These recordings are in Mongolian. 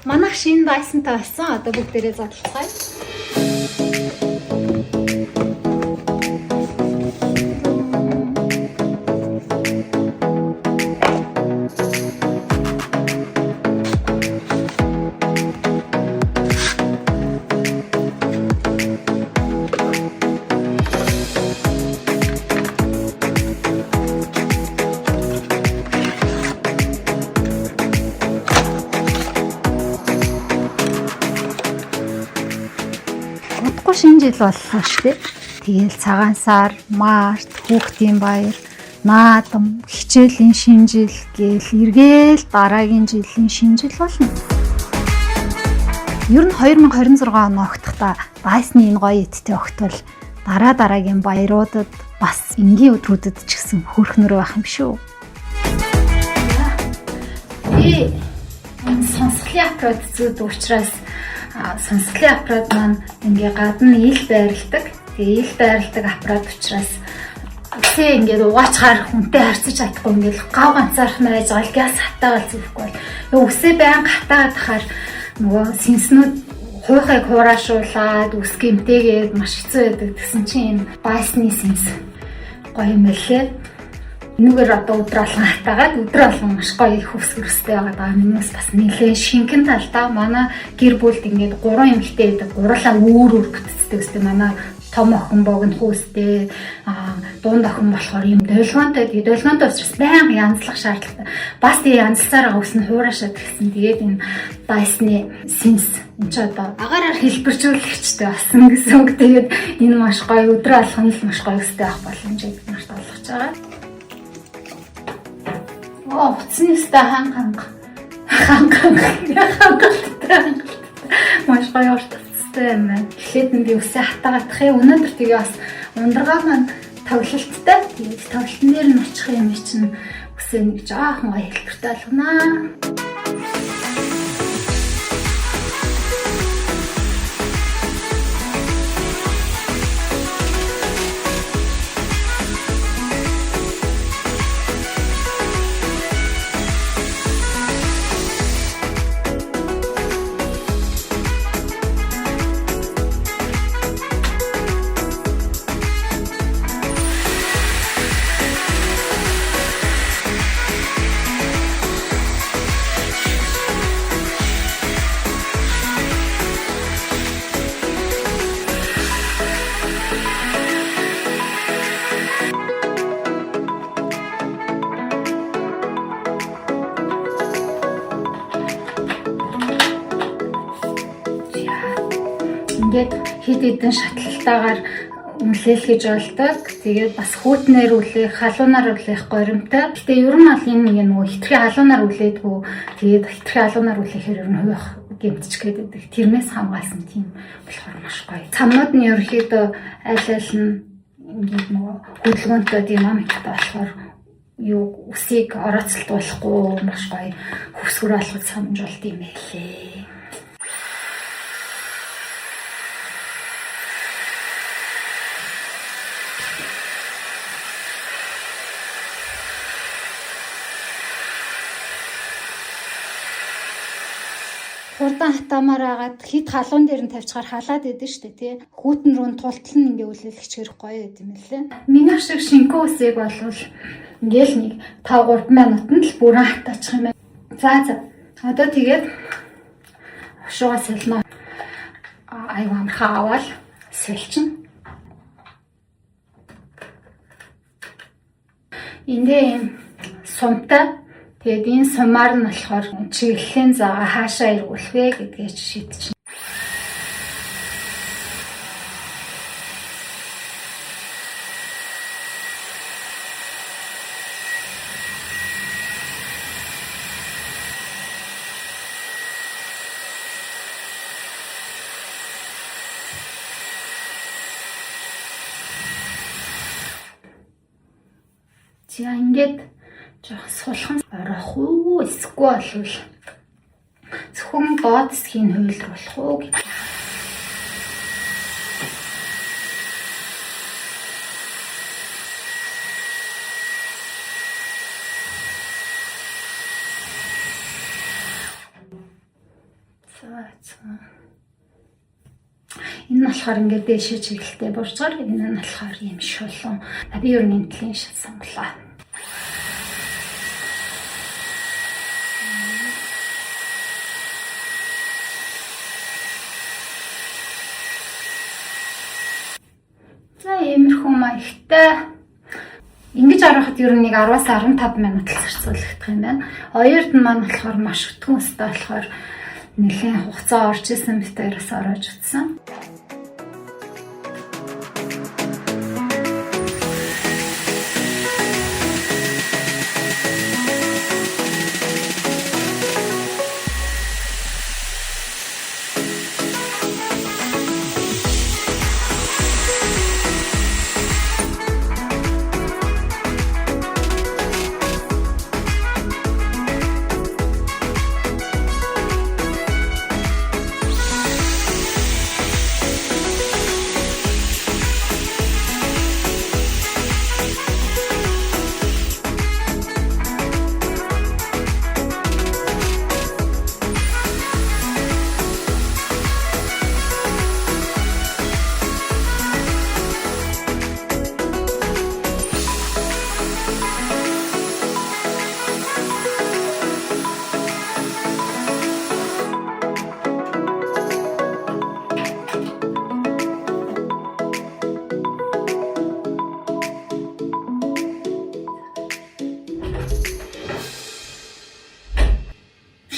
Манайх шинэ Dyson-тай болсон. Одоо бүгдээрээ задлацгаая. Шинэ жил боллоо шүү дээ. Тэгээл цагаан сар, март, хүүхдийн баяр, наадам, хичээлийн шинэ жил гээл эргээл дараагийн жилийн шинэ жил болно. Ер нь 2026 он огтхдаа Dyson-ы энэ гоё идтэй огтвол дараагийн баяруудад бас энгийн өдрүүдэд ч гэсэн хөөрхнөр байх юм шүү. Би сонсголын аппарат зүйд учраас сонсголын аппарат маань ингээ гадна ил байрладаг. Тэгээ ил байрладаг аппарат учраас үсээ ингээд угаачаар хүнтэй харьцаж чадахгүй ингээд гав ганцаарх байж байгаа газ хатаагаал зүрэхгүй бол үсээ байнга хатаагаад тахаар нөгөө сэнснүүд хуйхыг хураашуулаад үс гэмтээгээд маш хэцүү байдаг. Тэгсэн чинь энэ Dyson-ы сэнс гоё юм байлээ. Энэгээр одоо өдөр болгон хатаагаад өдөр болгон маш гоё их хөвс хөрстэй байгаа юмс бас нэлээд шинхэн талдаа манай гэр бүлд ингээд 3 эмэгтэй байдаг. Гурлаа өөр бүтцтэй өстэй манай том охин богино хүүстэй дунд охин болохоор юм долгионтой. Тэгээд долгионтой учраас байнга янзлах шаардлагатай. Бас тэгээ янзлсаар байгаа ус нь хуурашаад гэсэн. Тэгээд энэ Dyson-ы синс энэ ч одоо агаараар хэлбэржүүлэгчтэй болсон гэсэн үг. Тэгээд энэ маш гоё өдөр болгон л маш гоё өстэй байх боломжийг нарт олгож байгаа. Утасны өстэй хангалтай маш гоё уртастай юм байна. Эхлээд нь би үсээ хатаагаадах юм. Өнөөдөр тэгээ бас ундргаа маань тоглолттой. Тэгээд тоглолтын дээр нь очих юм чинь үсээ нэг жоохон гоё хэлбэртэй болгонаа. Ингээд хэд хэдэн шатлалтаагаар үнэлэлгэж болдог. Тэгээд бас хүүтнээр үлээх, халуунаар үлээх горимтой. Гэтэ ер нь бол энэ нөгөө хитрхи халуунаар үлээдгүү. Тэгээд хитрхи халуунаар үлээхээр ер нь хувих гэмтч гэдэг. Тэрнээс хамгаалсан тийм болохоор маш гоё. Цамнууд нь ерөөхдөө аль аль нь ингээд нөгөө хөдөлгөөнтэй динамиктай болохоор үсийг орооцолдуулахгүй маш гоё хөвсгөр болгож самжуулт юм байлээ. Хурдан хатаамаар агаад хит халуун дээр нь тавьчихаар халаад идэв штэ тий. Хүүтэн рүү тултал нь ингээ үлээлгч хэрэг гоё байд юм лээ. Миний шиг шинкэ үсийг болвол ингээл нэг 5-3 минутанд л бүрэн хатаачих юм байна. За. Одоо тэгээд хошуугаа сэлнэ. Аюун хаавал сэлчин. Эндээ сумтай. Тэгээд энэ сумаар нь болохоор чиглэлийн заагаа хаашаа эргүүлэх вэ гэдгээ шийдчихнэ. За ингээд жоох сулхан орох уу эсвэл болвол зөвхөн доод хэсгийг хуйлруулах уу гэх. Энэ нь болохоор ингээд дээшээ чиглэлтэй борж байгаа. Энэ нь болохоор юм шулуун. Би ер нь энэлийн шил сонголоо. За иймэрхүү маягтай. Ингэж арахад ер нь нэг 10-аас 15 минут л зарцуулах юм байна. Хоёрд нь маань болохоор маш өтгөн өстэй болохоор нэлээд хугацаа орж исэн битээрээс ороож утсан.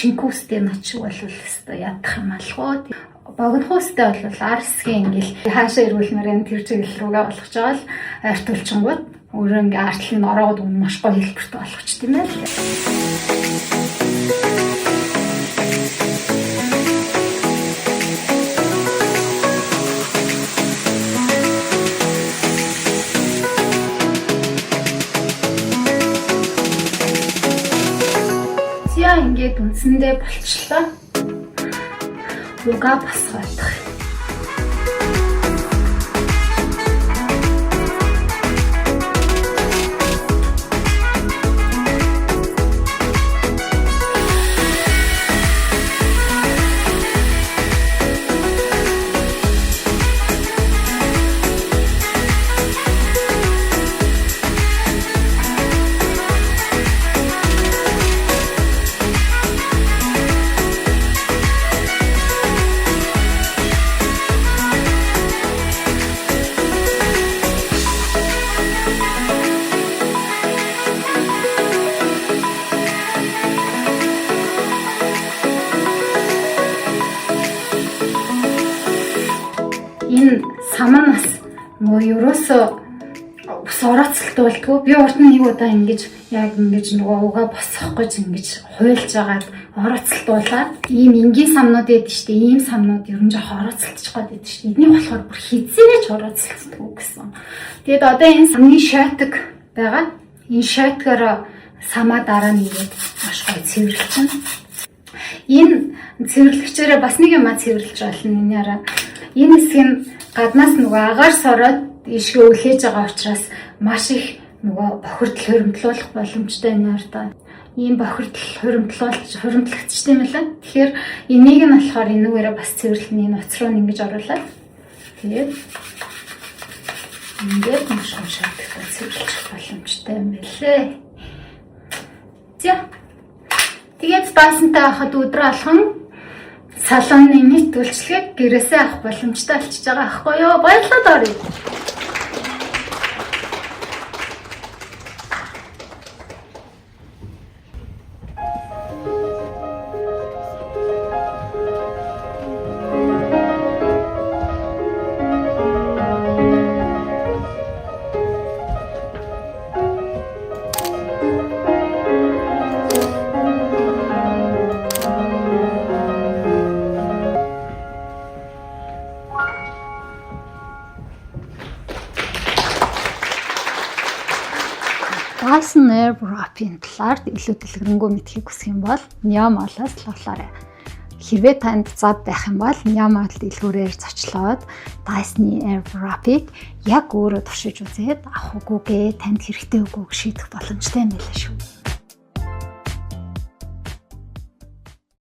Шинкүүстэй начиг бол өстой ядах юм алгуу. Богинохуустай бол арсгийн ингээл хаашаа ирүүлмээр энэ тэр чиглэл рүүгээ болгож байгаа л арт үлчингууд өөрөө ингээ артлын ороогод үнэ маш гоё хэлбэрт болгоч тийм ээ. Ингээд үндсэндээ болчлоо. Угаа басгаадах. Энэ саманаас нөгөө ерөөсөө ус орооцолтуулдгүй. Би урд нь нэг удаа ингэж яг ингэж нөгөө угаа босгох гэж ингэж хуйлж агаад орооцолтуулаад ийм энгийн самнууд байдаг шүү дээ. Ийм самнууд ер нь жоохон орооцолтчих гээд байдаг шүү дээ. Энийг болохоор бүр хизээч орооцолтдгүй гэсэн. Тэгэд одоо энэ самны шойтог байгаа. Энэ шойтгоор самаа дараа нь ирээд маш гоё цэвэрлэчихнэ. Энэ цэвэрлэгчээрээ бас нэг юм цэвэрлэж болно энэ яраа. Энэ хэсэг нь гаднаас нөгөө агаар сороод ишгээ үлээж байгаа учраас маш их нөгөө бохирдол хоригдлуулах боломжтой энэ ярдаа. Ийм бохирдол хоримтлагдчих тийм ээ. Тэгэхээр энийг нь болохоор энүүгээрээ бас цэвэрлэхний энэ уц руу ингэж оруулаад тэгээд ингээд маш гомшигтай цэвэрлэх боломжтой юм байлээ. За. Тэгээд Dyson-тай хахад өдрө алхан салонны нийт үйлчлэгийг гэрээсээ авах боломжтой болчихж байгаа аахгүй юу? Баярлалаа Дори. Dyson Airwrap-ийн талаар илүү дэлгэрэнгүй мэдхийг хүсэх юм бол Nyama-аас лавлаарай. Хэрвээ танд зад байх юм бол Nyama дэлгүүрээр зочлоод Dyson Airwrap-ыг яг өөрөө туршиж үзээд авах үгүйгээ танд хэрэгтэй үгүйг шийдэх боломжтой юм байна шүү.